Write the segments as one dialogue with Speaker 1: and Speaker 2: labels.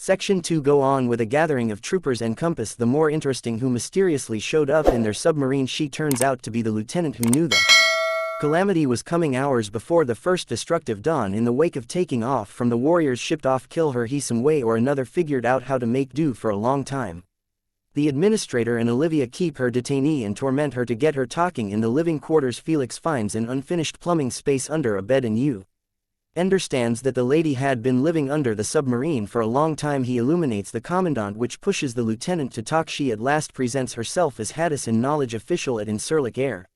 Speaker 1: Section 2 go on with a gathering of troopers encompass the more interesting who mysteriously showed up in their submarine. She turns out to be the lieutenant who knew the calamity was coming hours before the first destructive dawn. In the wake of taking off from the warriors shipped off kill her, he some way or another figured out how to make do for a long time. The administrator and Olivia keep her detainee and torment her to get her talking. In the living quarters, Felix finds an unfinished plumbing space under a bed and understands that the lady had been living under the submarine for a long time. He illuminates the commandant, which pushes the lieutenant to talk. She at last presents herself as Haddison, knowledge official at Incirlik Air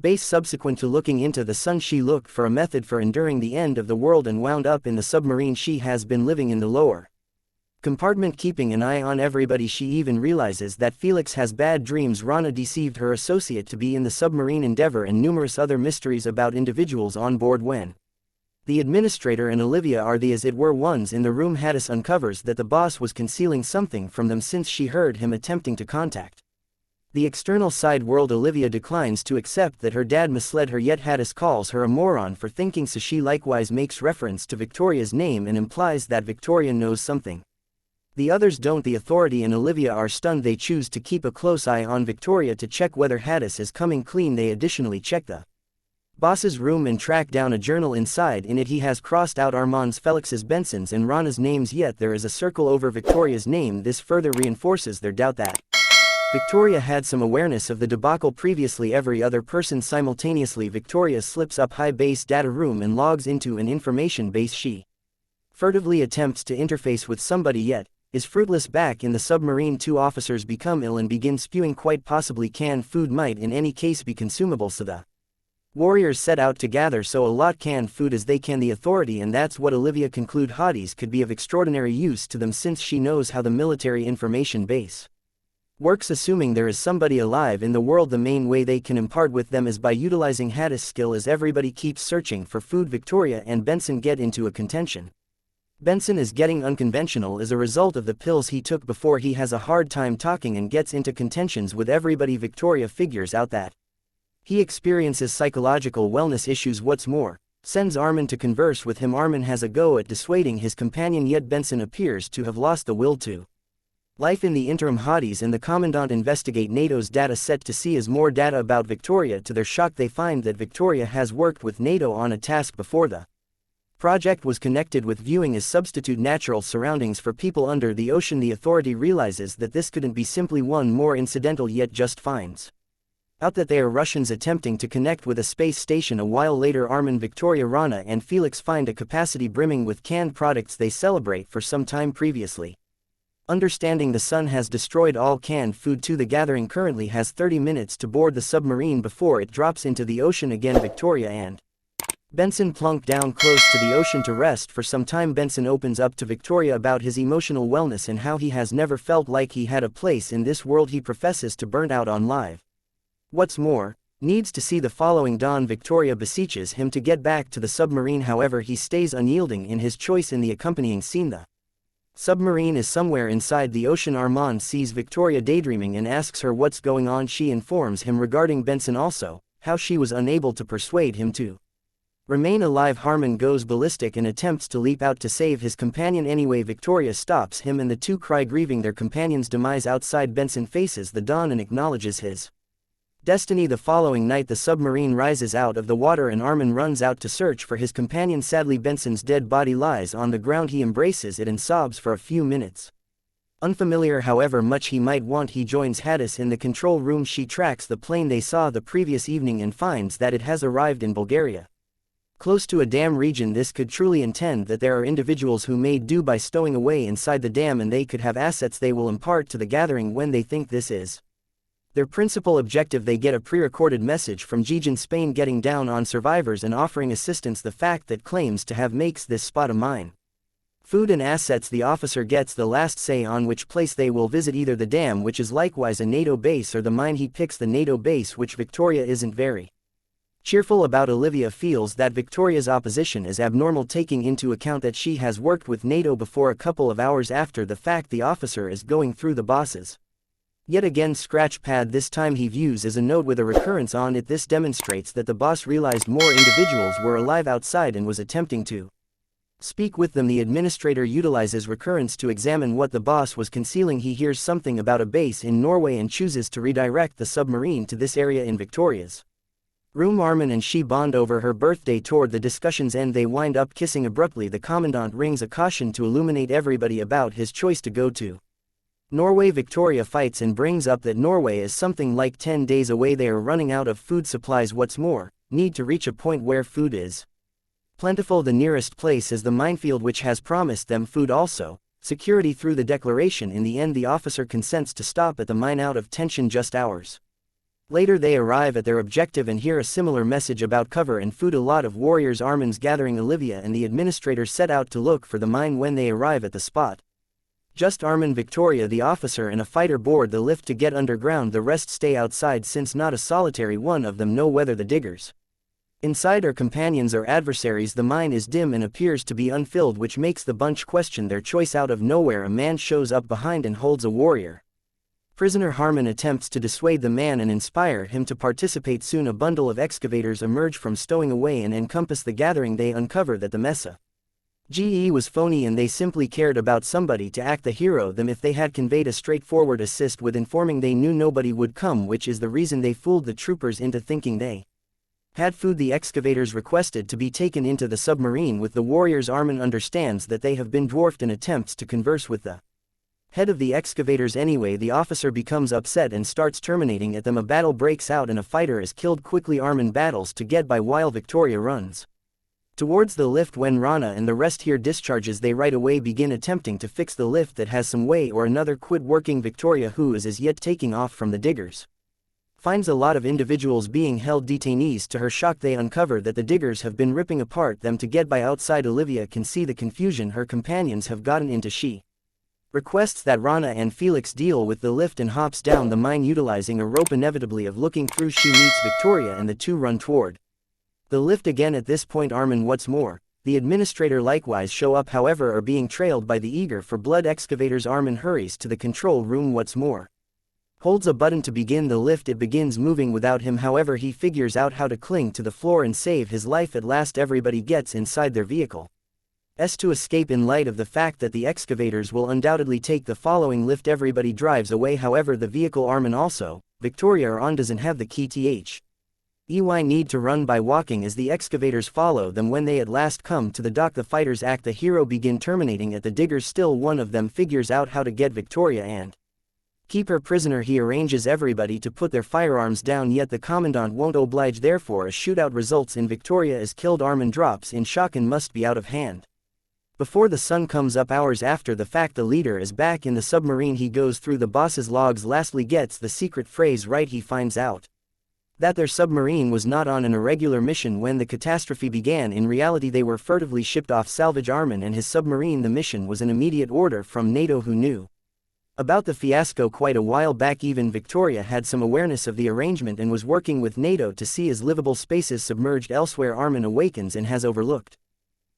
Speaker 1: Base. Subsequent to looking into the sun, she looked for a method for enduring the end of the world and wound up in the submarine. She has been living in the lower compartment, keeping an eye on everybody. She even realizes that Felix has bad dreams. Rana deceived her associate to be in the submarine Endeavor, and numerous other mysteries about individuals on board. When the administrator and Olivia are the as it were ones in the room, Haddis uncovers that the boss was concealing something from them since she heard him attempting to contact the external side world. Olivia declines to accept that her dad misled her, yet Haddis calls her a moron for thinking so. She likewise makes reference to Victoria's name and implies that Victoria knows something the others don't. The authority and Olivia are stunned. They choose to keep a close eye on Victoria to check whether Haddis is coming clean. They additionally check the boss's room and track down a journal inside. In it he has crossed out Armand's, Felix's, Benson's and Rana's names, yet there is a circle over Victoria's name. This further reinforces their doubt that Victoria had some awareness of the debacle previously. Every other person simultaneously. Victoria slips up high base data room and logs into an information base. She furtively attempts to interface with somebody, yet is fruitless. Back in the submarine, two officers become ill and begin spewing. Quite possibly canned food might in any case be consumable, so the warriors set out to gather so a lot canned food as they can. The authority, and that's what Olivia conclude hotties could be of extraordinary use to them since she knows how the military information base works. Assuming there is somebody alive in the world, the main way they can impart with them is by utilizing Haddis' skill. As everybody keeps searching for food, Victoria and Benson get into a contention. Benson is getting unconventional as a result of the pills he took before. He has a hard time talking and gets into contentions with everybody. Victoria figures out that he experiences psychological wellness issues. What's more, sends Armin to converse with him. Armin has a go at dissuading his companion, yet Benson appears to have lost the will to life. In the interim, hotties and the commandant investigate NATO's data set to see as more data about Victoria. To their shock, they find that Victoria has worked with NATO on a task before. The project was connected with viewing as substitute natural surroundings for people under the ocean. The authority realizes that this couldn't be simply one more incidental, yet just finds out that they are Russians attempting to connect with a space station. A while later, Armin, Victoria, Rana and Felix find a capacity brimming with canned products they celebrate for some time previously. Understanding the sun has destroyed all canned food too, the gathering currently has 30 minutes to board the submarine before it drops into the ocean again. Victoria and Benson plunk down close to the ocean to rest for some time. Benson opens up to Victoria about his emotional wellness and how he has never felt like he had a place in this world he professes to burn out on live. What's more, needs to see the following dawn. Victoria beseeches him to get back to the submarine, however he stays unyielding in his choice. In the accompanying scene, the submarine is somewhere inside the ocean. Armand sees Victoria daydreaming and asks her what's going on. She informs him regarding Benson, also how she was unable to persuade him to remain alive. Harmon goes ballistic and attempts to leap out to save his companion. Anyway, Victoria stops him and the two cry, grieving their companion's demise. Outside, Benson faces the dawn and acknowledges his destiny. The following night, the submarine rises out of the water and Armin runs out to search for his companion. Sadly, Benson's dead body lies on the ground. He embraces it and sobs for a few minutes. Unfamiliar however much he might want, he joins Haddis in the control room. She tracks the plane they saw the previous evening and finds that it has arrived in Bulgaria, close to a dam region. This could truly intend that there are individuals who made do by stowing away inside the dam, and they could have assets they will impart to the gathering when they think this is their principal objective. They get a pre-recorded message from Gijan Spain getting down on survivors and offering assistance. The fact that claims to have makes this spot a mine. Food and assets. The officer gets the last say on which place they will visit, either the dam, which is likewise a NATO base, or the mine. He picks the NATO base, which Victoria isn't very cheerful about. Olivia feels that Victoria's opposition is abnormal, taking into account that she has worked with NATO before. A couple of hours after the fact, the officer is going through the boss's yet again scratch pad. This time he views as a note with a recurrence on it. This demonstrates that the boss realized more individuals were alive outside and was attempting to Speak with them. The administrator utilizes recurrence to examine what the boss was concealing. He hears something about a base in Norway and chooses to redirect the submarine to this area in Victoria's room. Armin and she bond over her birthday. Toward the discussion's end they wind up kissing abruptly. The commandant rings a caution to illuminate everybody about his choice to go to Norway. Victoria fights and brings up that Norway is something like 10 days away. They are running out of food supplies. What's more, need to reach a point where food is plentiful. The nearest place is the minefield, which has promised them food, also security through the declaration. In the end the officer consents to stop at the mine out of tension. Just hours later they arrive at their objective and hear a similar message about cover and food. A lot of warriors. Armin's gathering Olivia and the administrator set out to look for the mine. When they arrive at the spot, just Armin, Victoria, the officer and a fighter board the lift to get underground. The rest stay outside, since not a solitary one of them know whether the diggers inside are companions or adversaries. The mine is dim and appears to be unfilled, which makes the bunch question their choice. Out of nowhere a man shows up behind and holds a warrior prisoner. Harmon attempts to dissuade the man and inspire him to participate. Soon a bundle of excavators emerge from stowing away and encompass the gathering. They uncover that the message was phony and they simply cared about somebody to act the hero them. If they had conveyed a straightforward assist with informing they knew nobody would come, which is the reason they fooled the troopers into thinking they had food. The excavators requested to be taken into the submarine with the warriors. Armin understands that they have been dwarfed and attempts to converse with the head of the excavators. Anyway, the officer becomes upset and starts terminating at them. A battle breaks out and a fighter is killed. Quickly Armin battles to get by while Victoria runs towards the lift. When Rana and the rest hear discharges they right away begin attempting to fix the lift that has some way or another quit working. Victoria, who is as yet taking off from the diggers, finds a lot of individuals being held detainees. To her shock they uncover that the diggers have been ripping apart them to get by. Outside Olivia can see the confusion her companions have gotten into. She requests that Rana and Felix deal with the lift and hops down the mine utilizing a rope. Inevitably of looking through she meets Victoria and the two run toward the lift again. At this point Armin, what's more, the administrator likewise show up, however are being trailed by the eager for blood excavators. Armin hurries to the control room. What's more, holds a button to begin the lift. It begins moving without him, however he figures out how to cling to the floor and save his life. At last everybody gets inside their vehicle to escape. In light of the fact that the excavators will undoubtedly take the following lift, everybody drives away. However the vehicle Armin also, Victoria are on doesn't have the key. Need to run by walking as the excavators follow them. When they at last come to the dock the fighters act the hero, begin terminating at the diggers. Still one of them figures out how to get Victoria and keep her prisoner. He arranges everybody to put their firearms down, yet the commandant won't oblige. Therefore a shootout results in Victoria is killed. Armin drops in shock and must be out of hand before the sun comes up. Hours after the fact the leader is back in the submarine. He goes through the boss's logs, lastly gets the secret phrase right. He finds out that their submarine was not on an irregular mission when the catastrophe began. In reality they were furtively shipped off salvage Armin and his submarine. The mission was an immediate order from NATO, who knew about the fiasco quite a while back. Even Victoria had some awareness of the arrangement and was working with NATO to see his livable spaces submerged elsewhere. Armin awakens and has overlooked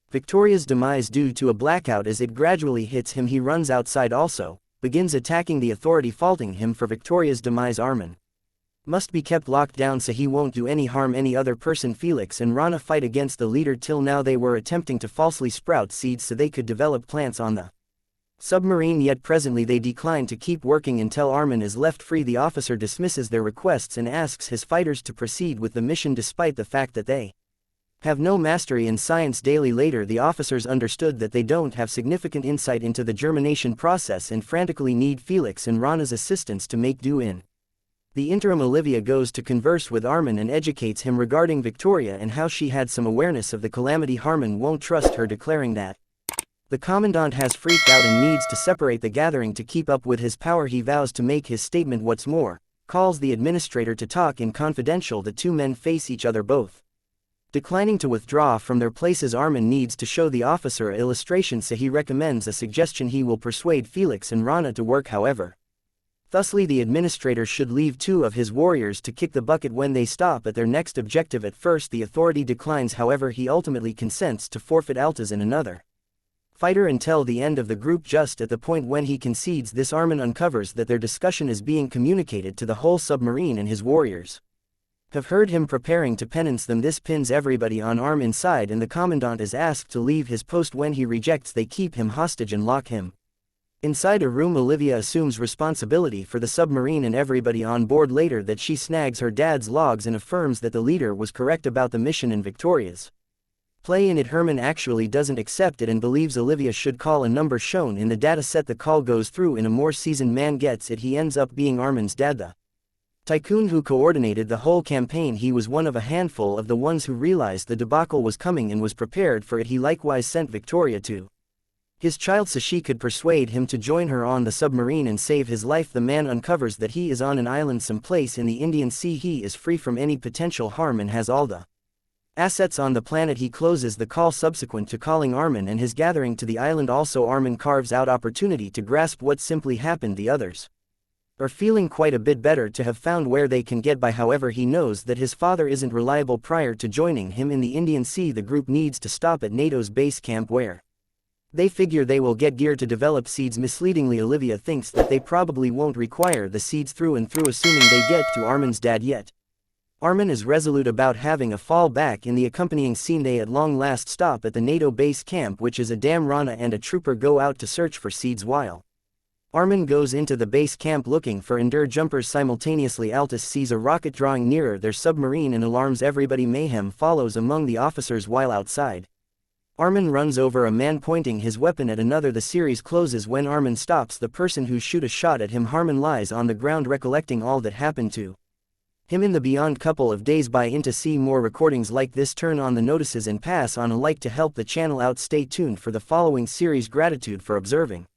Speaker 1: Victoria's demise due to a blackout. As it gradually hits him he runs outside, also begins attacking the authority, faulting him for Victoria's demise. Armin must be kept locked down so he won't do any harm any other person. Felix and Rana fight against the leader. Till now they were attempting to falsely sprout seeds so they could develop plants on the submarine, yet presently they decline to keep working until Armin is left free. The officer dismisses their requests and asks his fighters to proceed with the mission despite the fact that they have no mastery in science. Daily later the officers understood that they don't have significant insight into the germination process and frantically need Felix and Rana's assistance to make do. In the interim Olivia goes to converse with Armin and educates him regarding Victoria and how she had some awareness of the calamity. Armin won't trust her, declaring that the commandant has freaked out and needs to separate the gathering to keep up with his power. He vows to make his statement. What's more, calls the administrator to talk in confidential. The two men face each other, both declining to withdraw from their places. Armin needs to show the officer an illustration, so he recommends a suggestion. He will persuade Felix and Rana to work, however thusly the administrator should leave two of his warriors to kick the bucket when they stop at their next objective. At first the authority declines, however he ultimately consents to forfeit Altaz and another fighter until the end of the group. Just at the point when he concedes this, Armin uncovers that their discussion is being communicated to the whole submarine and his warriors Have heard him preparing to penance them. This pins everybody on arm inside, and the commandant is asked to leave his post. When he rejects, they keep him hostage and lock him inside a room. Olivia assumes responsibility for the submarine and everybody on board. Later that she snags her dad's logs and affirms that the leader was correct about the mission and Victoria's play in it. Herman actually doesn't accept it and believes Olivia should call a number shown in the data set. The call goes through and a more seasoned man gets it. He ends up being Armin's dad, the tycoon who coordinated the whole campaign. He was one of a handful of the ones who realized the debacle was coming and was prepared for it. He likewise sent Victoria to his child so she could persuade him to join her on the submarine and save his life. The man uncovers that he is on an island someplace in the Indian Sea. He is free from any potential harm and has all the assets on the planet. He closes the call subsequent to calling Armin and his gathering to the island. Also, Armin carves out opportunity to grasp what simply happened. The others are feeling quite a bit better to have found where they can get by. However, he knows that his father isn't reliable. Prior to joining him in the Indian Sea, the group needs to stop at NATO's base camp where they figure they will get gear to develop seeds. Misleadingly, Olivia thinks that they probably won't require the seeds through and through, assuming they get to Armin's dad yet. Armin is resolute about having a fall back. In the accompanying scene, they at long last stop at the NATO base camp, which is a dam. Rana and a trooper go out to search for seeds while Armin goes into the base camp looking for Endur jumpers. Simultaneously, Altus sees a rocket drawing nearer their submarine and alarms everybody. Mayhem follows among the officers while outside Armin runs over a man pointing his weapon at another. The series closes when Armin stops the person who shoot a shot at him. Harmon lies on the ground recollecting all that happened to him in the beyond. Couple of days by. To see more recordings like this, turn on the notices and pass on a like to help the channel out. Stay tuned for the following series. Gratitude for observing.